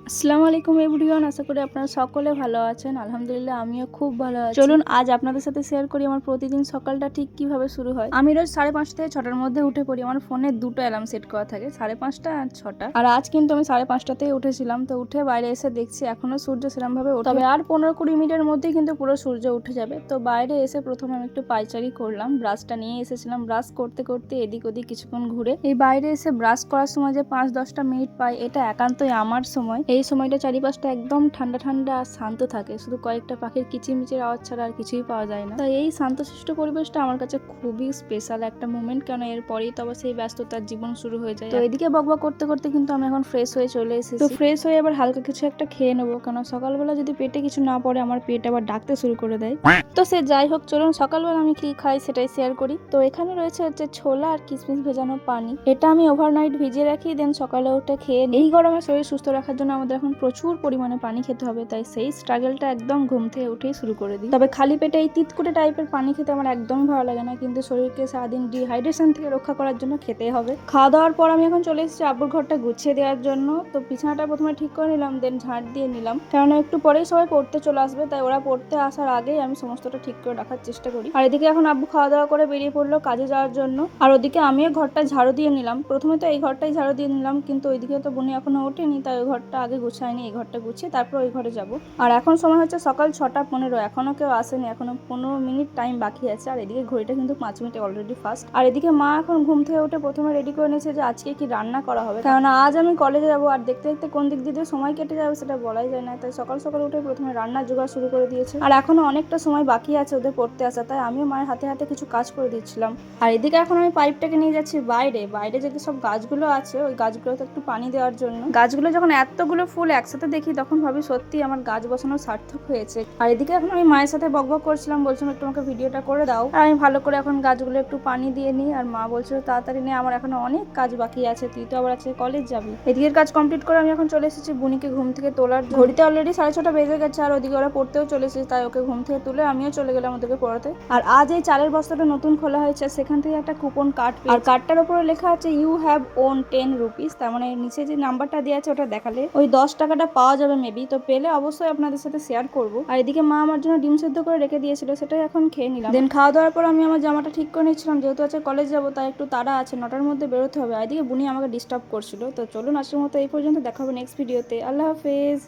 আসসালামু আলাইকুম এভরিওয়ান, আশা করি আপনারা সকলে ভালো আছেন। আলহামদুলিল্লাহ আমিও খুব ভালো আছি। চলুন আজ আপনাদের সাথে শেয়ার করি আমার প্রতিদিন সকালটা ঠিক কিভাবে শুরু হয়। আমি রোজ 5:30 থেকে 6টার মধ্যে উঠে পড়ি। আমার ফোনে দুটো অ্যালার্ম সেট করা থাকে, 5:30 আর 6টা। আর আজ কিন্তু আমি 5:30তেই উঠেছিলাম। তো উঠে বাইরে এসে দেখছি এখনো সূর্য সেরকম ভাবে ওঠে, তবে আর 15-20 মিনিটের মধ্যেই কিন্তু পুরো সূর্য উঠে যাবে। তো বাইরে এসে প্রথমে আমি একটু পায়চারি করলাম, ব্রাশটা নিয়ে এসেছিলাম। ব্রাশ করতে করতে এদিক ওদিক কিছুক্ষণ ঘুরে এই বাইরে এসে ব্রাশ করার সময় যে 5-10টা মিনিট পাই, এটা একান্তই আমার সময়। এই সময়টা চারিপাশটা একদম ঠান্ডা ঠান্ডা আর শান্ত থাকে, শুধু কয়েকটা পাখির কিচিরমিচির আওয়াজ ছাড়া আর কিছুই পাওয়া যায় না। তাই এই শান্তশিষ্ট পরিবেশটা আমার কাছে খুবই স্পেশাল একটা মোমেন্ট, কেন এরপরেই তো আবার সেই ব্যস্ততার জীবন শুরু হয়ে যায়। তো এদিকে বকবক করতে করতে কিন্তু আমি এখন ফ্রেশ হয়ে চলে এসেছি। তো ফ্রেশ হয়ে আবার হালকা কিছু একটা খেয়ে নেবো, কারণ সকালবেলা যদি পেটে কিছু না পড়ে আমার পেট আবার ডাকতে শুরু করে দেয়। তো সে যাই হোক, চলুন সকালবেলা আমি কি খাই সেটাই শেয়ার করি। তো এখানে রয়েছে হচ্ছে ছোলা আর কিশমিশ ভেজানো পানি। এটা আমি ওভারনাইট ভিজিয়ে রাখি, দেন সকালে উঠে খেয়ে নিই। এই গরমে শরীর সুস্থ রাখার জন্য আমাদের এখন প্রচুর পরিমাণে পানি খেতে হবে, তাই সেই স্ট্রাগলটা একদম ঘুম থেকে উঠেই শুরু করে দিই। তবে খালি পেটে এই তিতকুটে টাইপের পানি খেতে আমার একদম ভালো লাগে না, কিন্তু শরীরকে সারাদিন ডিহাইড্রেশন থেকে রক্ষা করার জন্য খেতেই হবে। খাওয়া দাওয়ার পর আমি এখন চলে এসেছি আব্বুর ঘরটা গুছিয়ে দেওয়ার জন্য। তো বিছানাটা প্রথমে ঠিক করে নিলাম, দেন ঝাঁট দিয়ে নিলাম, কারণ একটু পরেই সবাই পড়তে চলে আসবে, তাই ওরা পড়তে আসার আগেই আমি সমস্তটা ঠিক করে রাখার চেষ্টা করি। আর এদিকে এখন আব্বু খাওয়া দাওয়া করে বেরিয়ে পড়লো কাজে যাওয়ার জন্য, আর ওদিকে আমিও ঘরটা ঝাড়ু দিয়ে নিলাম। প্রথমে তো এই ঘরটাই ঝাড়ু দিয়ে নিলাম, কিন্তু ওইদিকে তো বুনি এখনো ওঠেনি, তাই ওই ঘরটা আগে গুছাইনি, এই ঘরটা গুছিয়ে তারপর ওই ঘরে যাব। আর এখন সময় হচ্ছে সকাল 6:15, এখনো কেউ আসেনি, এখনো 15 মিনিট টাইম বাকি আছে। আর এদিকে ঘড়িটা কিন্তু 5 মিনিট অলরেডি ফাস্ট। আর এদিকে মা এখন ঘুম থেকে উঠে প্রথমে রেডি করে নিয়েছে যে আজকে কি রান্না করা হবে, কারণ আজ আমি কলেজে যাবো, আর দেখতে দেখতে কোন দিক দিয়ে সময় কেটে যাবে সেটা বলাই যায় না। তাই সকাল সকাল উঠে প্রথমে রান্নার জোগাড় শুরু করে দিয়েছে। আর এখনো অনেকটা সময় বাকি আছে ওদের পড়তে আসা, তাই আমিও মায়ের হাতে হাতে কিছু কাজ করে দিচ্ছিলাম। আর এদিকে এখন আমি পাইপটাকে নিয়ে যাচ্ছি বাইরে যেতে সব গাছগুলো আছে ওই গাছগুলোতে একটু পানি দেওয়ার জন্য। গাছগুলো যখন এতগুলো ফুল একসাথে দেখি তখন ভাবি সত্যি আমার গাছ বসানো সার্থক হয়েছে। আর এদিকে এখন আমি মায়ের সাথে বকবক করছিলাম, বলছিলাম একটু আমাকে ভিডিওটা করে দাও। আর আমি ভালো করে এখন গাছগুলো একটু পানি দিয়ে নিই। আর মা বলছিল তাড়াতাড়ি নিয়ে, আমার এখনো অনেক কাজ বাকি আছে, তুই তো আবার আজকে কলেজ যাবি। এদিকের কাজ কমপ্লিট করে আমি এখন চলে এসেছি বুনিকে ঘুম থেকে তোলার জন্য। ঘড়িতে অলরেডি 6:30 বেজে গেছে, আর ওদিকে ওরা পড়তেও চলে এসেছে, তাই ওকে ঘুম থেকে তুলে আমিও চলে গেলাম ওদেরকে পড়াতে। আর আজ এই চালের বস্তাটা নতুন খোলা হয়েছে, সেখান থেকে একটা কুপন কার্ড, আর কার্ডটার উপরে লেখা আছে ইউ হ্যাভ ওন 10 রুপিস। তার মানে নিচে যে নাম্বারটা দেওয়া আছে ওটা দেখালে ওই 10 টাকাটা পাওয়া যাবে মেবি। তো পেলে অবশ্যই আপনাদের সাথে শেয়ার করবো। আর এদিকে মা আমার জন্য ডিম সেদ্ধ করে রেখে দিয়েছিল, সেটাই এখন খেয়ে নিলাম। দেন খাওয়া দাওয়ার পর আমি আমার জামাটা ঠিক করে নিচ্ছিলাম, যেহেতু আছে কলেজ যাবো, তাই একটু তাড়া আছে, 9টার মধ্যে বেরোতে হবে। আর এদিকে বুনি আমাকে ডিস্টার্ব করছিল। তো চলুন আজকের মতো এই পর্যন্ত, দেখা হবে নেক্সট ভিডিওতে। আল্লাহ হাফেজ।